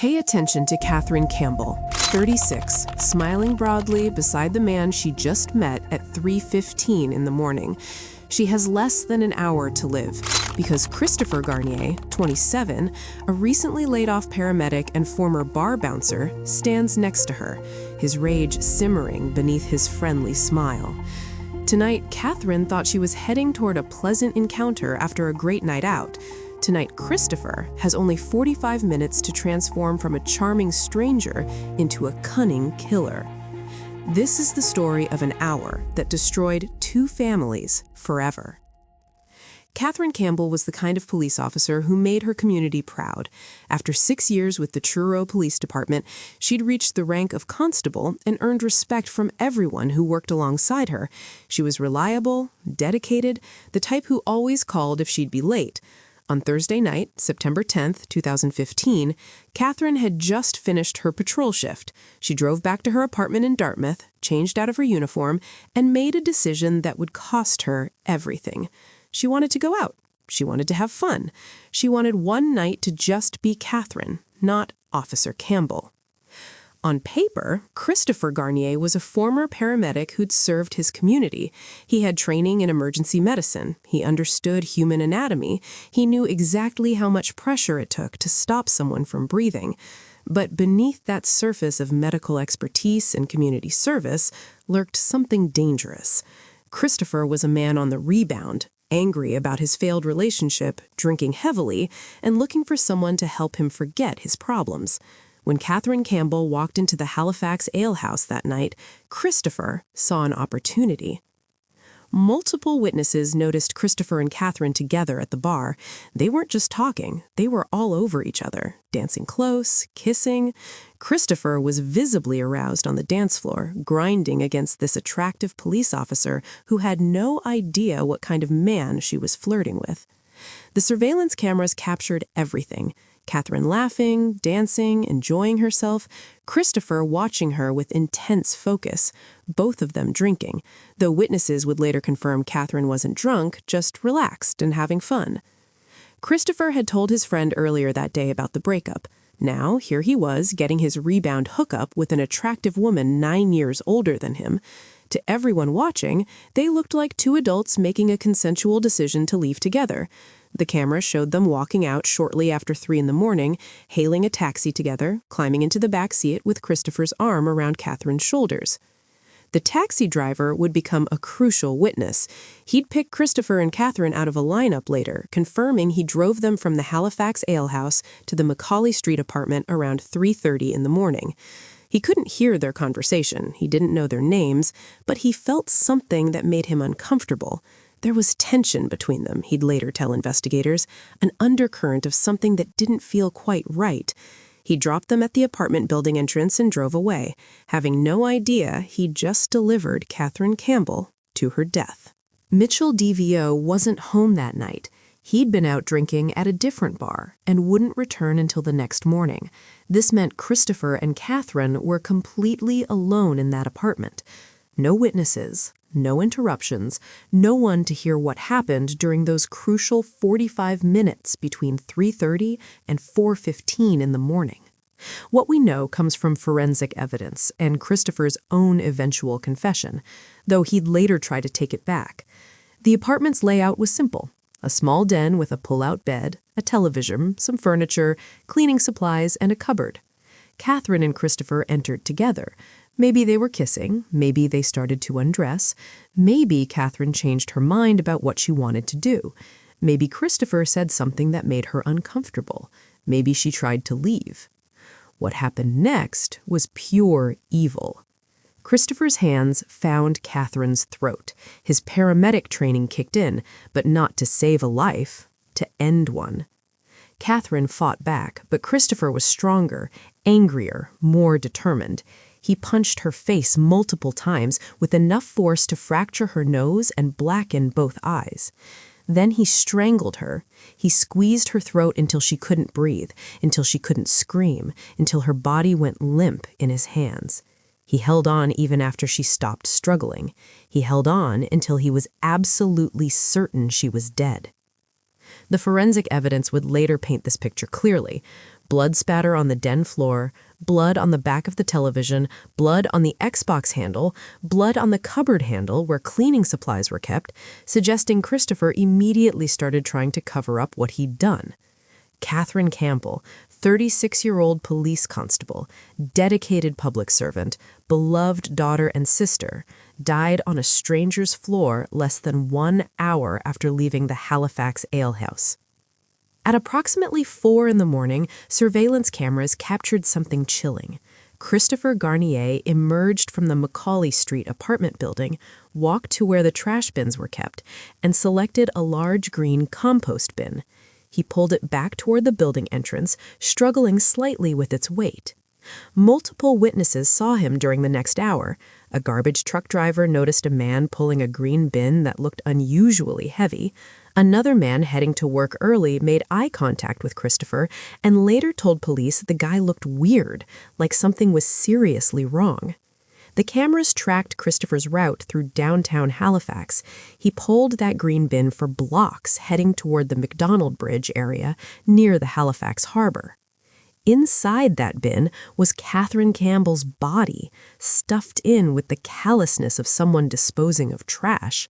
Pay attention to Catherine Campbell, 36, smiling broadly beside the man she just met at 3:15 in the morning. She has less than an hour to live because Christopher Garnier, 27, a recently laid-off paramedic and former bar bouncer, stands next to her, his rage simmering beneath his friendly smile. Tonight, Catherine thought she was heading toward a pleasant encounter after a great night out. Tonight, Christopher has only 45 minutes to transform from a charming stranger into a cunning killer. This is the story of an hour that destroyed two families forever. Catherine Campbell was the kind of police officer who made her community proud. After 6 years with the Truro Police Department, she'd reached the rank of constable and earned respect from everyone who worked alongside her. She was reliable, dedicated, the type who always called if she'd be late. On Thursday night, September 10th, 2015, Catherine had just finished her patrol shift. She drove back to her apartment in Dartmouth, changed out of her uniform, and made a decision that would cost her everything. She wanted to go out. She wanted to have fun. She wanted one night to just be Catherine, not Officer Campbell. On paper, Christopher Garnier was a former paramedic who'd served his community. He had training in emergency medicine. He understood human anatomy. He knew exactly how much pressure it took to stop someone from breathing. But beneath that surface of medical expertise and community service lurked something dangerous. Christopher was a man on the rebound, angry about his failed relationship, drinking heavily, and looking for someone to help him forget his problems. When Catherine Campbell walked into the Halifax Ale House that night, Christopher saw an opportunity. Multiple witnesses noticed Christopher and Catherine together at the bar. They weren't just talking, they were all over each other, dancing close, kissing. Christopher was visibly aroused on the dance floor, grinding against this attractive police officer who had no idea what kind of man she was flirting with. The surveillance cameras captured everything. Catherine laughing, dancing, enjoying herself, Christopher watching her with intense focus, both of them drinking, though witnesses would later confirm Catherine wasn't drunk, just relaxed and having fun. Christopher had told his friend earlier that day about the breakup. Now, here he was, getting his rebound hookup with an attractive woman 9 years older than him. To everyone watching, they looked like two adults making a consensual decision to leave together. The camera showed them walking out shortly after 3 in the morning, hailing a taxi together, climbing into the back seat with Christopher's arm around Catherine's shoulders. The taxi driver would become a crucial witness. He'd pick Christopher and Catherine out of a lineup later, confirming he drove them from the Halifax Ale House to the Macaulay Street apartment around 3:30 in the morning. He couldn't hear their conversation. He didn't know their names, but he felt something that made him uncomfortable. There was tension between them, he'd later tell investigators, an undercurrent of something that didn't feel quite right. He dropped them at the apartment building entrance and drove away, having no idea he'd just delivered Catherine Campbell to her death. Mitchell DVO wasn't home that night. He'd been out drinking at a different bar and wouldn't return until the next morning. This meant Christopher and Catherine were completely alone in that apartment. No witnesses, no interruptions, no one to hear what happened during those crucial 45 minutes between 3:30 and 4:15 in the morning. What we know comes from forensic evidence and Christopher's own eventual confession, though he'd later try to take it back. The apartment's layout was simple. A small den with a pull-out bed, a television, some furniture, cleaning supplies, and a cupboard. Catherine and Christopher entered together. Maybe they were kissing, maybe they started to undress, maybe Catherine changed her mind about what she wanted to do. Maybe Christopher said something that made her uncomfortable. Maybe she tried to leave. What happened next was pure evil. Christopher's hands found Catherine's throat. His paramedic training kicked in, but not to save a life, to end one. Catherine fought back, but Christopher was stronger, angrier, more determined. He punched her face multiple times with enough force to fracture her nose and blacken both eyes. Then he strangled her. He squeezed her throat until she couldn't breathe, until she couldn't scream, until her body went limp in his hands. He held on even after she stopped struggling. He held on until he was absolutely certain she was dead. The forensic evidence would later paint this picture clearly. blood spatter on the den floor, blood on the back of the television, blood on the Xbox handle, blood on the cupboard handle where cleaning supplies were kept, suggesting Christopher immediately started trying to cover up what he'd done. Catherine Campbell, 36-year-old police constable, dedicated public servant, beloved daughter and sister, died on a stranger's floor less than 1 hour after leaving the Halifax alehouse. At approximately 4 in the morning, surveillance cameras captured something chilling. Christopher Garnier emerged from the Macaulay Street apartment building, walked to where the trash bins were kept, and selected a large green compost bin. He pulled it back toward the building entrance, struggling slightly with its weight. Multiple witnesses saw him during the next hour. A garbage truck driver noticed a man pulling a green bin that looked unusually heavy. Another man heading to work early made eye contact with Christopher and later told police the guy looked weird, like something was seriously wrong. The cameras tracked Christopher's route through downtown Halifax. He pulled that green bin for blocks heading toward the McDonald Bridge area near the Halifax harbor. Inside that bin was Catherine Campbell's body, stuffed in with the callousness of someone disposing of trash.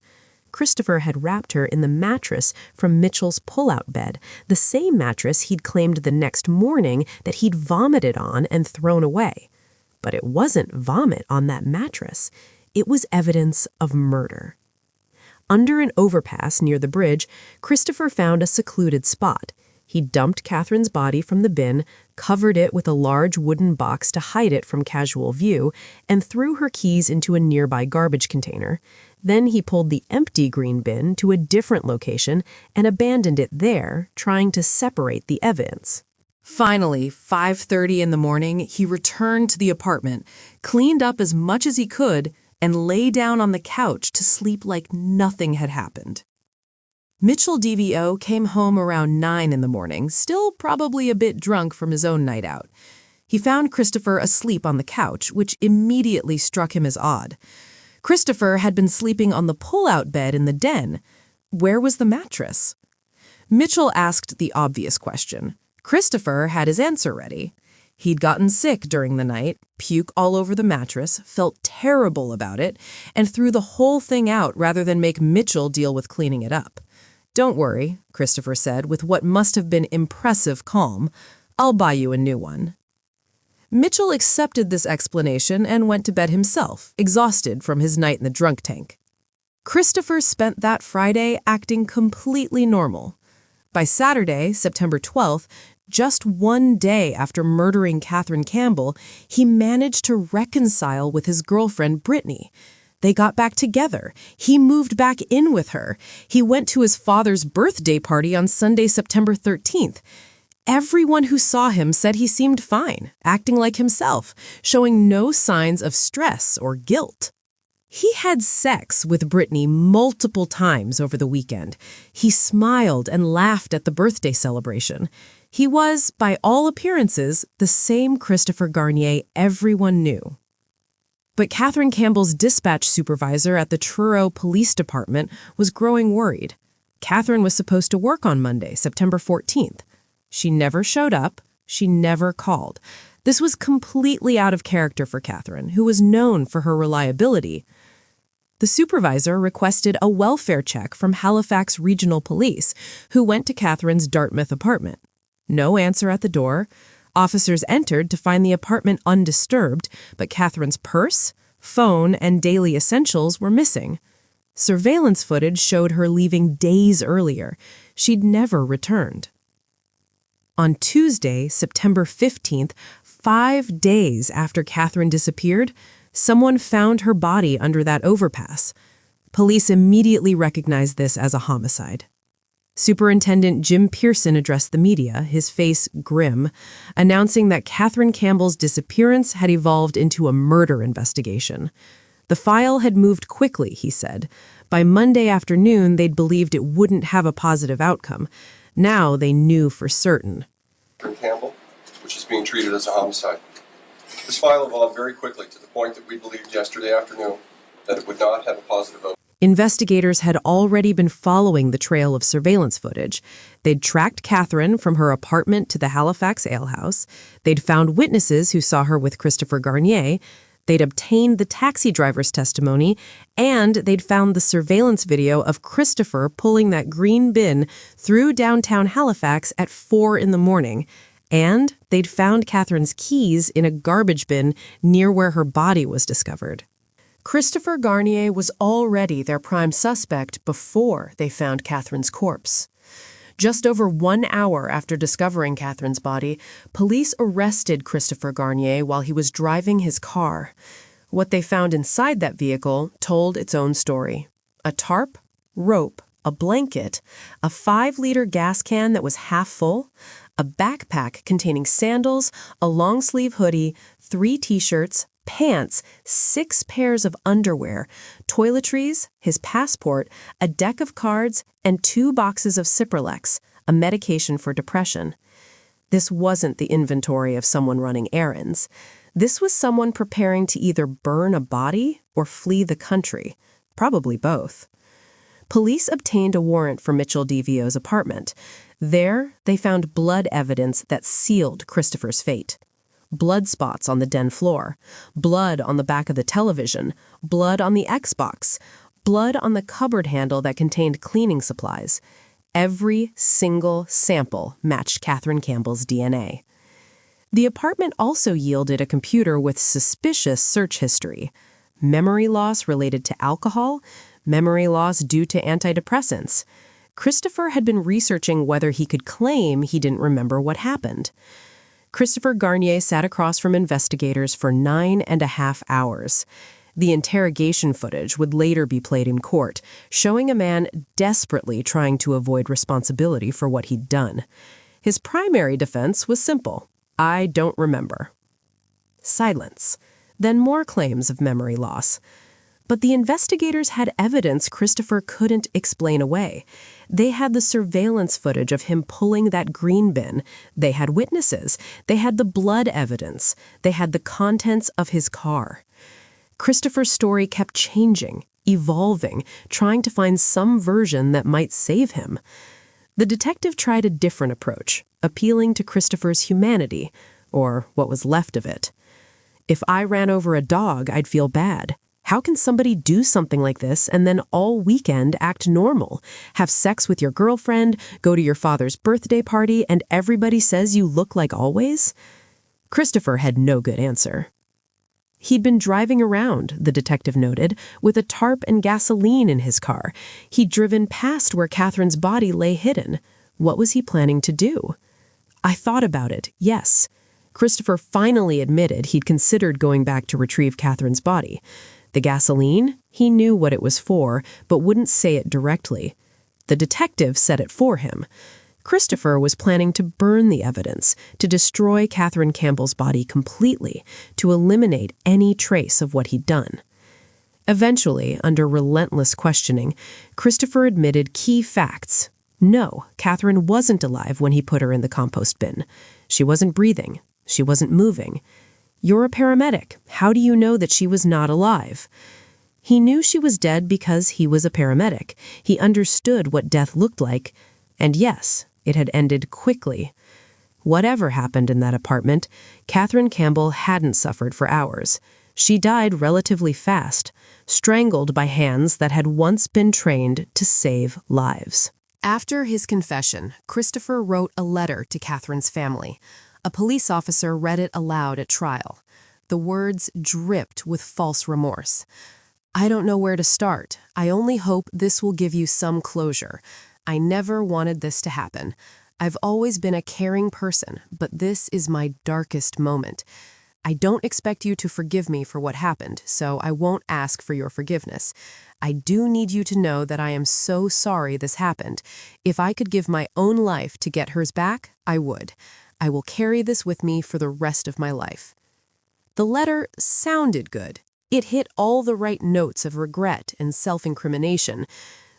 Christopher had wrapped her in the mattress from Mitchell's pull-out bed, the same mattress he'd claimed the next morning that he'd vomited on and thrown away. But it wasn't vomit on that mattress. It was evidence of murder. Under an overpass near the bridge, Christopher found a secluded spot. He dumped Catherine's body from the bin, covered it with a large wooden box to hide it from casual view, and threw her keys into a nearby garbage container. Then he pulled the empty green bin to a different location and abandoned it there, trying to separate the evidence. Finally, 5:30 in the morning, he returned to the apartment, cleaned up as much as he could, and lay down on the couch to sleep like nothing had happened. Mitchell DVO came home around 9 in the morning, still probably a bit drunk from his own night out. He found Christopher asleep on the couch, which immediately struck him as odd. Christopher had been sleeping on the pull-out bed in the den. Where was the mattress? Mitchell asked the obvious question. Christopher had his answer ready. He'd gotten sick during the night, puke all over the mattress, felt terrible about it, and threw the whole thing out rather than make Mitchell deal with cleaning it up. "Don't worry," Christopher said with what must have been impressive calm. "I'll buy you a new one." Mitchell accepted this explanation and went to bed himself, exhausted from his night in the drunk tank. Christopher spent that Friday acting completely normal. By Saturday, September 12th, just 1 day after murdering Catherine Campbell, he managed to reconcile with his girlfriend, Brittany. They got back together. He moved back in with her. He went to his father's birthday party on Sunday, September 13th. Everyone who saw him said he seemed fine, acting like himself, showing no signs of stress or guilt. He had sex with Brittany multiple times over the weekend. He smiled and laughed at the birthday celebration. He was, by all appearances, the same Christopher Garnier everyone knew. But Catherine Campbell's dispatch supervisor at the Truro Police Department was growing worried. Catherine was supposed to work on Monday, September 14th. She never showed up. She never called. This was completely out of character for Catherine, who was known for her reliability. The supervisor requested a welfare check from Halifax Regional Police, who went to Catherine's Dartmouth apartment. No answer at the door. Officers entered to find the apartment undisturbed, but Catherine's purse, phone, and daily essentials were missing. Surveillance footage showed her leaving days earlier. She'd never returned. On Tuesday, September 15th, 5 days after Catherine disappeared, someone found her body under that overpass. Police immediately recognized this as a homicide. Superintendent Jim Pearson addressed the media, his face grim, announcing that Catherine Campbell's disappearance had evolved into a murder investigation. The file had moved quickly, he said. By Monday afternoon, they'd believed it wouldn't have a positive outcome. Now they knew for certain. Campbell, which is being treated as a homicide. This file evolved very quickly to the point that we believed yesterday afternoon that it would not have a positive outcome. Investigators had already been following the trail of surveillance footage. They'd tracked Catherine from her apartment to the Halifax alehouse. They'd found witnesses who saw her with Christopher Garnier. They'd obtained the taxi driver's testimony, and they'd found the surveillance video of Christopher pulling that green bin through downtown Halifax at 4 in the morning. And they'd found Catherine's keys in a garbage bin near where her body was discovered. Christopher Garnier was already their prime suspect before they found Catherine's corpse. Just over 1 hour after discovering Catherine's body, police arrested Christopher Garnier while he was driving his car. What they found inside that vehicle told its own story. A tarp, rope, a blanket, a 5-liter gas can that was half full, a backpack containing sandals, a long-sleeve hoodie, 3 t-shirts, pants, 6 pairs of underwear, toiletries, his passport, a deck of cards, and 2 boxes of Cipralex, a medication for depression. This wasn't the inventory of someone running errands. This was someone preparing to either burn a body or flee the country, probably both. Police obtained a warrant for Mitchell DeVio's apartment. There, they found blood evidence that sealed Christopher's fate. Blood spots on the den floor, blood on the back of the television, blood on the Xbox, blood on the cupboard handle that contained cleaning supplies. Every single sample matched Catherine Campbell's DNA. The apartment also yielded a computer with suspicious search history. Memory loss related to alcohol, memory loss due to antidepressants. Christopher had been researching whether he could claim he didn't remember what happened. Christopher Garnier sat across from investigators for 9.5 hours. The interrogation footage would later be played in court, showing a man desperately trying to avoid responsibility for what he'd done. His primary defense was simple: I don't remember. Silence. Then more claims of memory loss. But the investigators had evidence Christopher couldn't explain away. They had the surveillance footage of him pulling that green bin. They had witnesses. They had the blood evidence. They had the contents of his car. Christopher's story kept changing, evolving, trying to find some version that might save him. The detective tried a different approach, appealing to Christopher's humanity, or what was left of it. If I ran over a dog, I'd feel bad. How can somebody do something like this and then all weekend act normal? Have sex with your girlfriend, go to your father's birthday party, and everybody says you look like always? Christopher had no good answer. He'd been driving around, the detective noted, with a tarp and gasoline in his car. He'd driven past where Catherine's body lay hidden. What was he planning to do? I thought about it, yes. Christopher finally admitted he'd considered going back to retrieve Catherine's body. The gasoline? He knew what it was for, but wouldn't say it directly. The detective said it for him. Christopher was planning to burn the evidence, to destroy Catherine Campbell's body completely, to eliminate any trace of what he'd done. Eventually, under relentless questioning, Christopher admitted key facts. No, Catherine wasn't alive when he put her in the compost bin. She wasn't breathing. She wasn't moving. You're a paramedic. How do you know that she was not alive? He knew she was dead because he was a paramedic. He understood what death looked like. And yes, it had ended quickly. Whatever happened in that apartment, Catherine Campbell hadn't suffered for hours. She died relatively fast, strangled by hands that had once been trained to save lives. After his confession, Christopher wrote a letter to Catherine's family. A police officer read it aloud at trial. The words dripped with false remorse. I don't know where to start. I only hope this will give you some closure. I never wanted this to happen. I've always been a caring person, but this is my darkest moment. I don't expect you to forgive me for what happened, so I won't ask for your forgiveness. I do need you to know that I am so sorry this happened. If I could give my own life to get hers back, I would. I will carry this with me for the rest of my life. The letter sounded good. It hit all the right notes of regret and self-incrimination,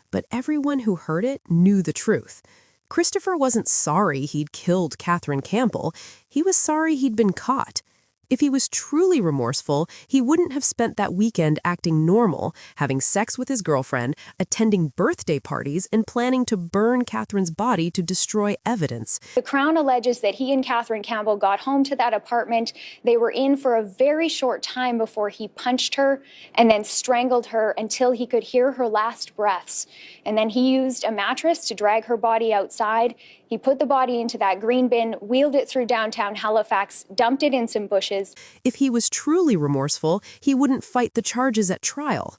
but everyone who heard it knew the truth. Christopher wasn't sorry he'd killed Catherine Campbell. He was sorry he'd been caught. If he was truly remorseful, he wouldn't have spent that weekend acting normal, having sex with his girlfriend, attending birthday parties, and planning to burn Catherine's body to destroy evidence. The Crown alleges that he and Catherine Campbell got home to that apartment. They were in for a very short time before he punched her and then strangled her until he could hear her last breaths. And then he used a mattress to drag her body outside. He put the body into that green bin, wheeled it through downtown Halifax, dumped it in some bushes. If he was truly remorseful, he wouldn't fight the charges at trial.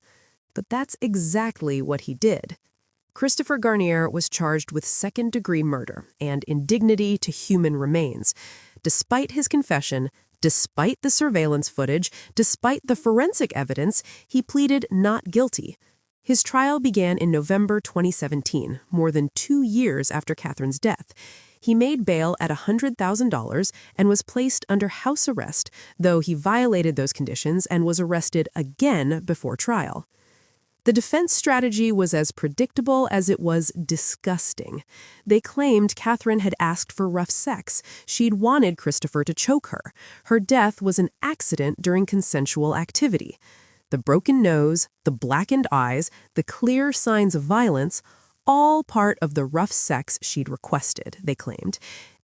But that's exactly what he did. Christopher Garnier was charged with second-degree murder and indignity to human remains. Despite his confession, despite the surveillance footage, despite the forensic evidence, he pleaded not guilty. His trial began in November 2017, more than 2 years after Catherine's death. He made bail at $100,000 and was placed under house arrest, though he violated those conditions and was arrested again before trial. The defense strategy was as predictable as it was disgusting. They claimed Catherine had asked for rough sex. She'd wanted Christopher to choke her. Her death was an accident during consensual activity. The broken nose, the blackened eyes, the clear signs of violence, all part of the rough sex she'd requested, they claimed.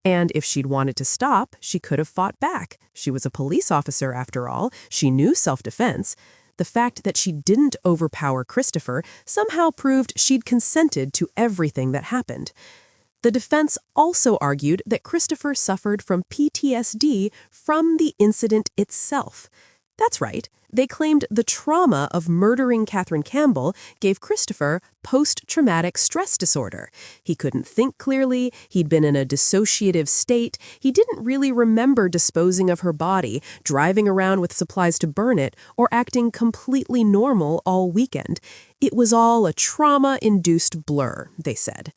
And if she'd wanted to stop, she could have fought back. She was a police officer, after all. She knew self-defense. The fact that she didn't overpower Christopher somehow proved she'd consented to everything that happened. The defense also argued that Christopher suffered from PTSD from the incident itself. That's right. They claimed the trauma of murdering Catherine Campbell gave Christopher post-traumatic stress disorder. He couldn't think clearly, he'd been in a dissociative state, he didn't really remember disposing of her body, driving around with supplies to burn it, or acting completely normal all weekend. It was all a trauma-induced blur, they said.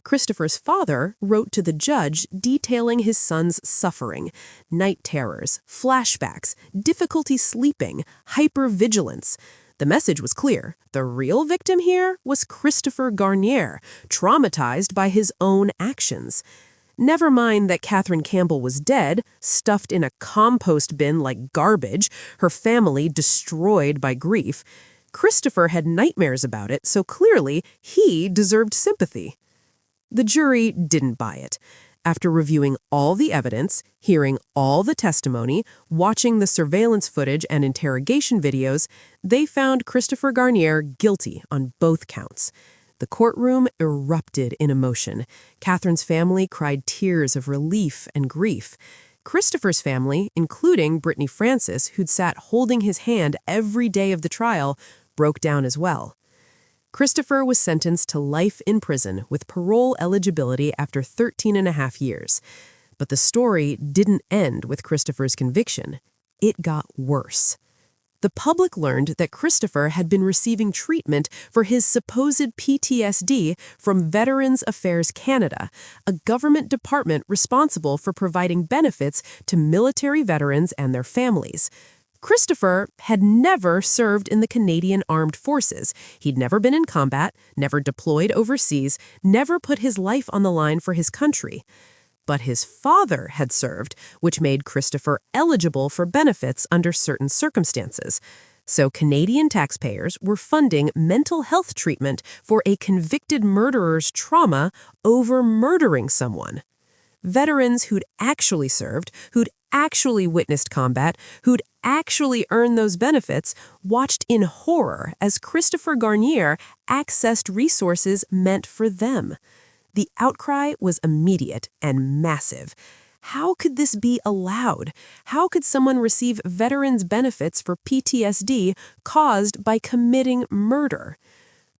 Christopher's father wrote to the judge detailing his son's suffering, night terrors, flashbacks, difficulty sleeping, hypervigilance. The message was clear. The real victim here was Christopher Garnier, traumatized by his own actions. Never mind that Catherine Campbell was dead, stuffed in a compost bin like garbage, her family destroyed by grief. Christopher had nightmares about it, so clearly he deserved sympathy. The jury didn't buy it. After reviewing all the evidence, hearing all the testimony, watching the surveillance footage and interrogation videos, they found Christopher Garnier guilty on both counts. The courtroom erupted in emotion. Catherine's family cried tears of relief and grief. Christopher's family, including Brittany Francis, who'd sat holding his hand every day of the trial, broke down as well. Christopher was sentenced to life in prison with parole eligibility after 13.5 years. But the story didn't end with Christopher's conviction. It got worse. The public learned that Christopher had been receiving treatment for his supposed PTSD from Veterans Affairs Canada, a government department responsible for providing benefits to military veterans and their families. Christopher had never served in the Canadian Armed Forces. He'd never been in combat, never deployed overseas, never put his life on the line for his country. But his father had served, which made Christopher eligible for benefits under certain circumstances. So Canadian taxpayers were funding mental health treatment for a convicted murderer's trauma over murdering someone. Veterans who'd actually served, who'd actually witnessed combat, who'd actually earned those benefits, watched in horror as Christopher Garnier accessed resources meant for them. The outcry was immediate and massive. How could this be allowed? How could someone receive veterans' benefits for PTSD caused by committing murder?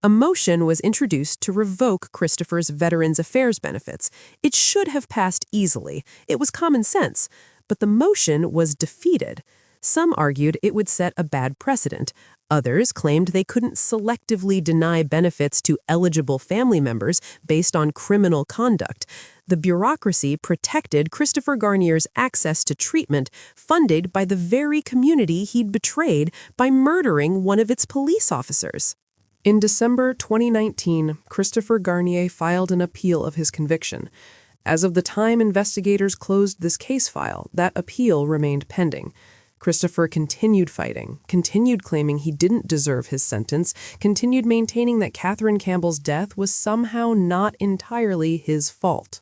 A motion was introduced to revoke Christopher's Veterans Affairs benefits. It should have passed easily. It was common sense. But the motion was defeated. Some argued it would set a bad precedent. Others claimed they couldn't selectively deny benefits to eligible family members based on criminal conduct. The bureaucracy protected Christopher Garnier's access to treatment funded by the very community he'd betrayed by murdering one of its police officers. In December 2019, Christopher Garnier filed an appeal of his conviction. As of the time investigators closed this case file, that appeal remained pending. Christopher continued fighting, continued claiming he didn't deserve his sentence, continued maintaining that Catherine Campbell's death was somehow not entirely his fault.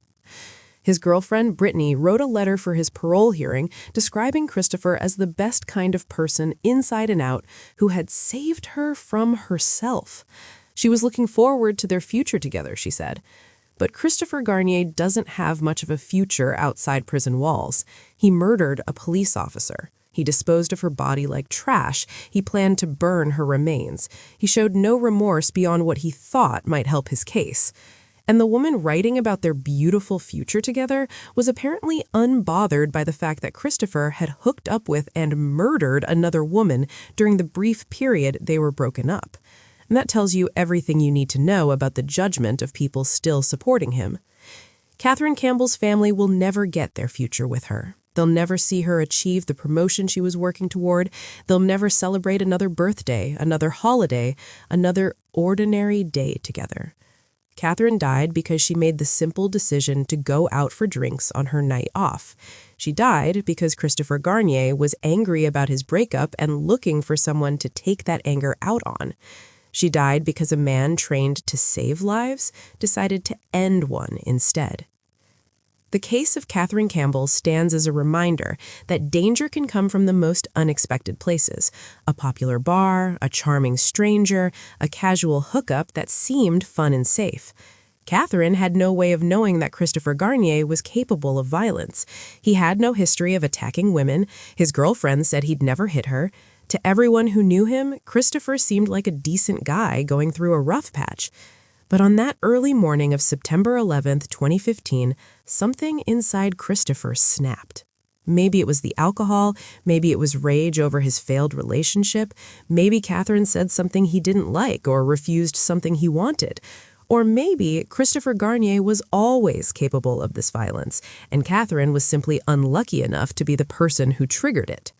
His girlfriend, Brittany, wrote a letter for his parole hearing describing Christopher as the best kind of person inside and out who had saved her from herself. She was looking forward to their future together, she said. But Christopher Garnier doesn't have much of a future outside prison walls. He murdered a police officer. He disposed of her body like trash. He planned to burn her remains. He showed no remorse beyond what he thought might help his case. And the woman writing about their beautiful future together was apparently unbothered by the fact that Christopher had hooked up with and murdered another woman during the brief period they were broken up. And that tells you everything you need to know about the judgment of people still supporting him. Catherine Campbell's family will never get their future with her. They'll never see her achieve the promotion she was working toward. They'll never celebrate another birthday, another holiday, another ordinary day together. Catherine died because she made the simple decision to go out for drinks on her night off. She died because Christopher Garnier was angry about his breakup and looking for someone to take that anger out on. She died because a man trained to save lives decided to end one instead. The case of Catherine Campbell stands as a reminder that danger can come from the most unexpected places. A popular bar, a charming stranger, a casual hookup that seemed fun and safe. Catherine had no way of knowing that Christopher Garnier was capable of violence. He had no history of attacking women. His girlfriend said he'd never hit her. To everyone who knew him, Christopher seemed like a decent guy going through a rough patch. But on that early morning of September 11th, 2015, something inside Christopher snapped. Maybe it was the alcohol, maybe it was rage over his failed relationship, maybe Catherine said something he didn't like or refused something he wanted. Or maybe Christopher Garnier was always capable of this violence, and Catherine was simply unlucky enough to be the person who triggered it.